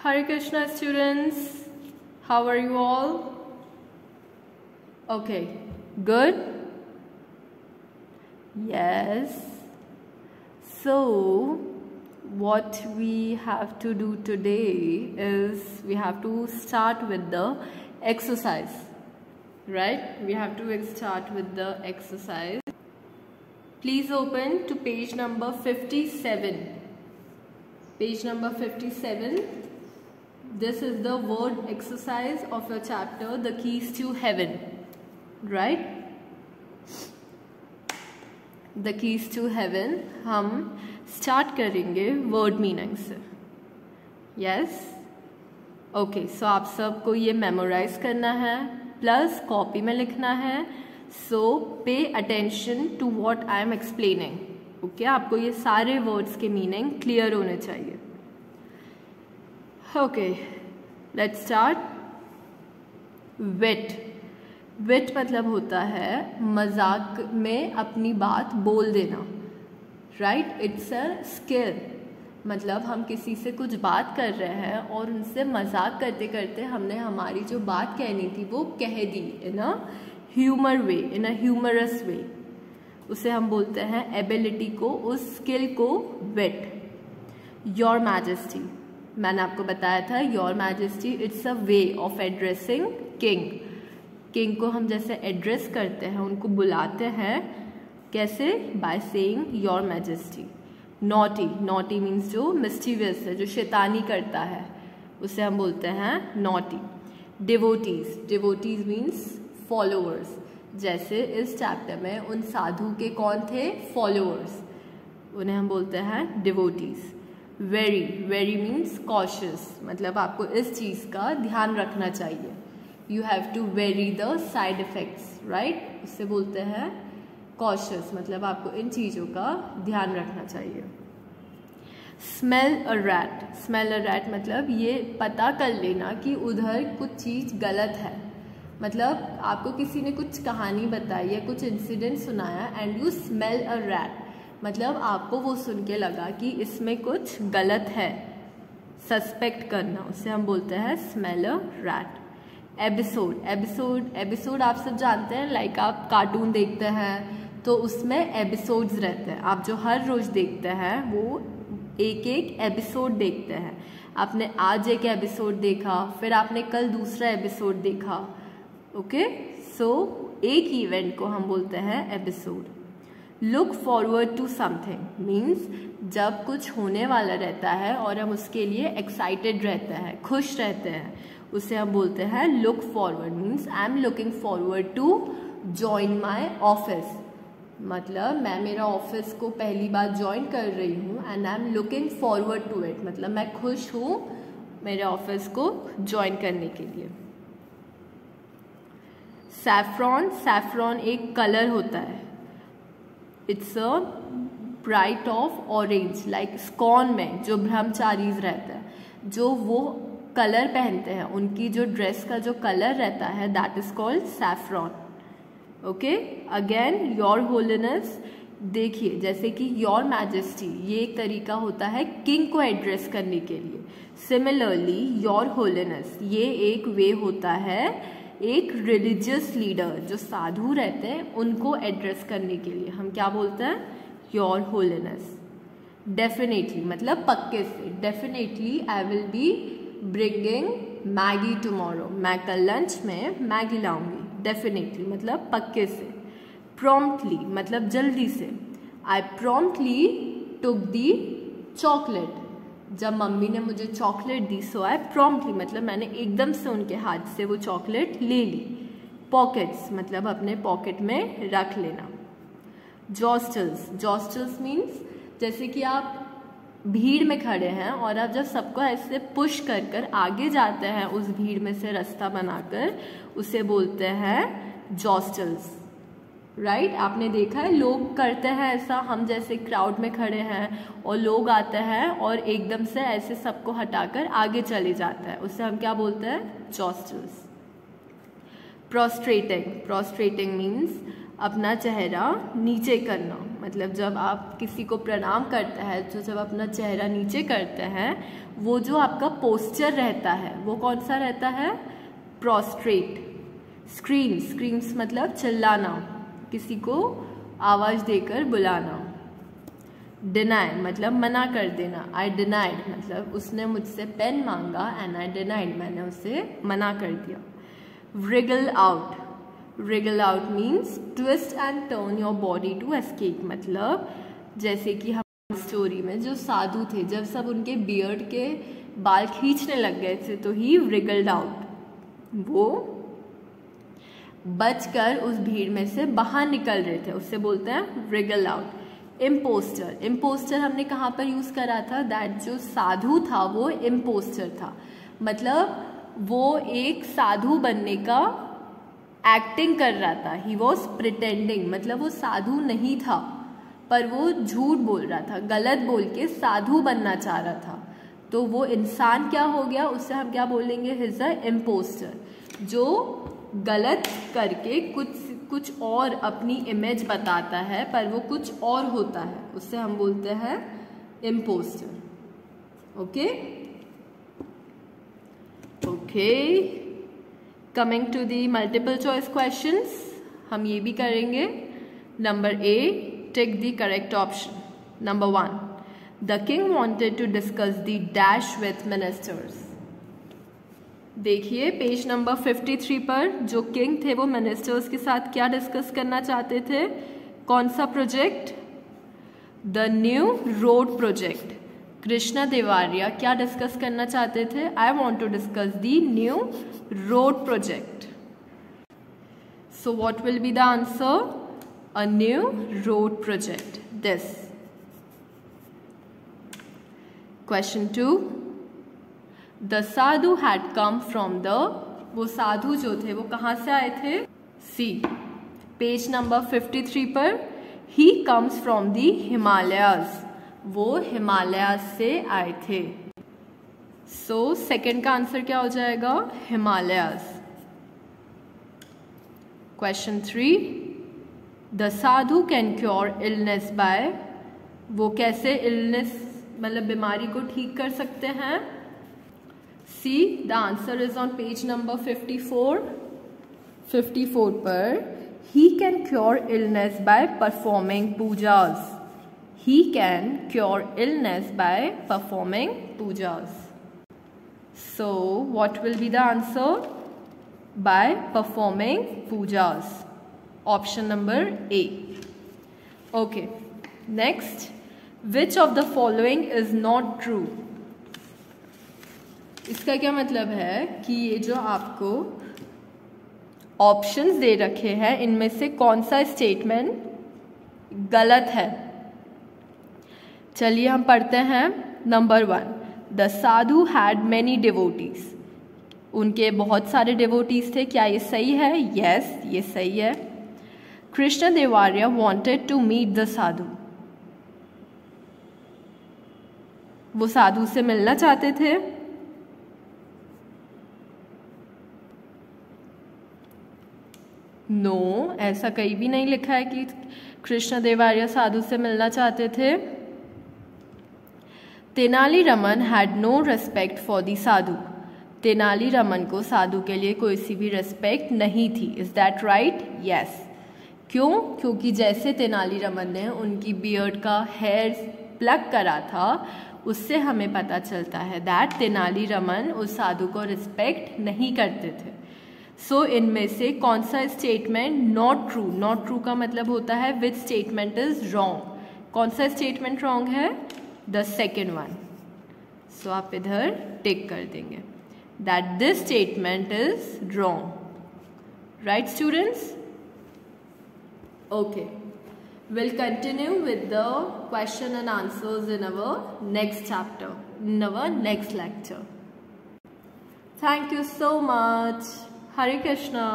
Hare Krishna students, how are you all? Okay, good? Yes. So what we have to do today is we have to start with the exercise, right? We have to start with the exercise. Please open to page number 57. Page number 57. This is the word exercise of your chapter, The Keys to Heaven, right? The Keys to Heaven हम start करेंगे word meaning से. Yes? Okay, so आप सबको ये memorize करना है, plus copy में लिखना है. So pay attention to what I am explaining. Okay, आपको ये सारे words के meaning clear होने चाहिए. Okay, let's start. Wit. Wit मतलब होता है मजाक में अपनी बात बोल देना, right? It's a skill. मतलब हम किसी से कुछ बात कर रहे हैं और उनसे मजाक करते करते हमने हमारी जो बात कहनी थी वो कह दी in a humor way, in a humorous way. उसे हम बोलते हैं ability को, उस skill को wit. Your Majesty. मैंने आपको बताया था your majesty it's a way of addressing king. King को हम जैसे एड्रेस करते हैं, उनको बुलाते हैं कैसे? By saying your majesty. Naughty. Naughty means जो मिस्टीवियस है, जो शैतानी करता है, उसे हम बोलते हैं naughty. Devotees. Devotees means followers. जैसे इस चैप्टर में उन साधु के कौन थे? फॉलोअर्स. उन्हें हम बोलते हैं devotees. Very. Very means cautious. मतलब आपको इस चीज़ का ध्यान रखना चाहिए. You have to very the side effects, right? उससे बोलते हैं कॉशियस. मतलब आपको इन चीज़ों का ध्यान रखना चाहिए. Smell a rat. Smell a rat मतलब ये पता कर लेना कि उधर कुछ चीज़ गलत है. मतलब आपको किसी ने कुछ कहानी बताई या कुछ इंसिडेंट सुनाया and you smell a rat. मतलब आपको वो सुन के लगा कि इसमें कुछ गलत है, सस्पेक्ट करना, उसे हम बोलते हैं smell a rat. Episode. Episode. Episode आप सब जानते हैं, लाइक आप कार्टून देखते हैं तो उसमें एपिसोड्स रहते हैं. आप जो हर रोज देखते हैं वो एक एक एपिसोड देखते हैं. आपने आज एक एपिसोड देखा, फिर आपने कल दूसरा एपिसोड देखा. ओके, सो एक इवेंट को हम बोलते हैं episode. Look forward to something means जब कुछ होने वाला रहता है और हम उसके लिए एक्साइटेड रहते हैं, खुश रहते हैं, उसे हम बोलते हैं look forward. Means I am looking forward to join my office. मतलब मैं मेरा ऑफिस को पहली बार ज्वाइन कर रही हूँ and I am looking forward to it. मतलब मैं खुश हूँ मेरे ऑफिस को ज्वाइन करने के लिए. सैफ्रॉन. सैफ्रॉन एक कलर होता है. It's a bright of orange. Like ISKCON में जो ब्रह्मचारीज रहते हैं, जो वो कलर पहनते हैं, उनकी जो ड्रेस का जो कलर रहता है that is called saffron. Okay, again your holiness. देखिए जैसे कि योर मैजेस्टी ये एक तरीका होता है किंग को एड्रेस करने के लिए. सिमिलरली योर होलीनेस ये एक वे होता है एक रिलीजियस लीडर जो साधु रहते हैं उनको एड्रेस करने के लिए. हम क्या बोलते हैं? Your holiness. डेफिनेटली मतलब पक्के से. Definitely I will be bringing Maggi tomorrow. मैं कल लंच में मैगी लाऊंगी. डेफिनेटली मतलब पक्के से. प्रॉम्प्टली मतलब जल्दी से. आई प्रॉम्प्टली टुक दी चॉकलेट. जब मम्मी ने मुझे चॉकलेट दी सो आई प्रॉम्प्टली मतलब मैंने एकदम से उनके हाथ से वो चॉकलेट ले ली. पॉकेट्स मतलब अपने पॉकेट में रख लेना. जॉस्टल्स. जॉस्टल्स मीन्स जैसे कि आप भीड़ में खड़े हैं और आप जब सबको ऐसे पुश कर कर आगे जाते हैं उस भीड़ में से रास्ता बनाकर, उसे बोलते हैं जॉस्टल्स. राइट? आपने देखा है लोग करते हैं ऐसा. हम जैसे क्राउड में खड़े हैं और लोग आते हैं और एकदम से ऐसे सबको हटाकर आगे चले जाते हैं, उसे हम क्या बोलते हैं? जॉस्टल्स. प्रोस्ट्रेटिंग. प्रोस्ट्रेटिंग मीन्स अपना चेहरा नीचे करना. मतलब जब आप किसी को प्रणाम करते हैं, तो जब अपना चेहरा नीचे करते हैं, वो जो आपका पोस्चर रहता है वो कौन सा रहता है? प्रोस्ट्रेट। स्क्रीम्स मतलब चिल्लाना, किसी को आवाज़ देकर बुलाना। डिनाई मतलब मना कर देना। आई डिनाइड मतलब उसने मुझसे पेन मांगा, एंड आई डिनाइड मैंने उसे मना कर दिया। wriggle out means twist and turn your body to escape, मतलब जैसे कि हम स्टोरी में जो साधु थे, जब सब उनके बियर्ड के बाल खींचने लग गए थे तो ही wriggled out, वो बचकर उस भीड़ में से बाहर निकल रहे थे, उससे बोलते हैं wriggle out। इम्पोस्टर हमने कहाँ पर यूज़ करा था? दैट जो साधु था वो इम्पोस्टर था, मतलब वो एक साधु बनने का एक्टिंग कर रहा था। ही वॉज प्रिटेंडिंग, मतलब वो साधु नहीं था पर वो झूठ बोल रहा था, गलत बोल के साधु बनना चाह रहा था। तो वो इंसान क्या हो गया? उससे हम क्या बोलेंगे? ही इज अ इम्पोस्टर, जो गलत करके कुछ और अपनी इमेज बताता है पर वो कुछ और होता है, उससे हम बोलते हैं impostor. Okay, coming to the multiple choice questions, हम ये भी करेंगे। Number A, tick the correct option. Number 1, the king wanted to discuss the dash with ministers. देखिए पेज नंबर 53 पर जो किंग थे वो मिनिस्टर्स के साथ क्या डिस्कस करना चाहते थे? कौन सा project? The new road project. Krishna Devaraya क्या डिस्कस करना चाहते थे? I want to discuss the new road project. So what will be the answer? A new road project, this. Question 2, the sadhu had come from the, वो साधु जो थे वो कहाँ से आए थे? सी। पेज नंबर 53 पर, he comes from the Himalayas, वो हिमालयाज से आए थे। सो सेकंड का आंसर क्या हो जाएगा? Himalayas. Question 3, the sadhu can cure illness by, वो कैसे इलनेस मतलब बीमारी को ठीक कर सकते हैं? C. The answer is on page number 54 पर, he can cure illness by performing pujas, he can cure illness by performing pujas. So what will be the answer? By performing pujas, option number A. Okay, next, which of the following is not true. इसका क्या मतलब है कि ये जो आपको options दे रखे हैं इनमें से कौन सा स्टेटमेंट गलत है। चलिए हम पढ़ते हैं। Number 1, the sadhu had many devotees, उनके बहुत सारे डिवोटीज थे, क्या ये सही है? यस, ये सही है। Krishnadevaraya wanted to meet the sadhu, वो साधु से मिलना चाहते थे। नो, ऐसा कहीं भी नहीं लिखा है कि कृष्ण देवारिया साधु से मिलना चाहते थे। Tenali Raman had no respect for the sadhu, Tenali Raman को साधु के लिए कोई सी भी रेस्पेक्ट नहीं थी। Is that right? यस। क्यों? क्योंकि जैसे तेनाली रमन ने उनकी बियर्ड का हेयर प्लग करा था, उससे हमें पता चलता है दैट तेनाली रमन उस साधु को रिस्पेक्ट नहीं करते थे। सो इनमें से कौन सा statement not true? Not true का मतलब होता है विच स्टेटमेंट इज रॉन्ग। कौन सा स्टेटमेंट रॉन्ग है? The second one. सो आप इधर टिक कर देंगे that this statement is wrong. Right students? Okay, we'll continue with the question and answers in our next chapter, in our next lecture. Thank you so much. Hare Krishna.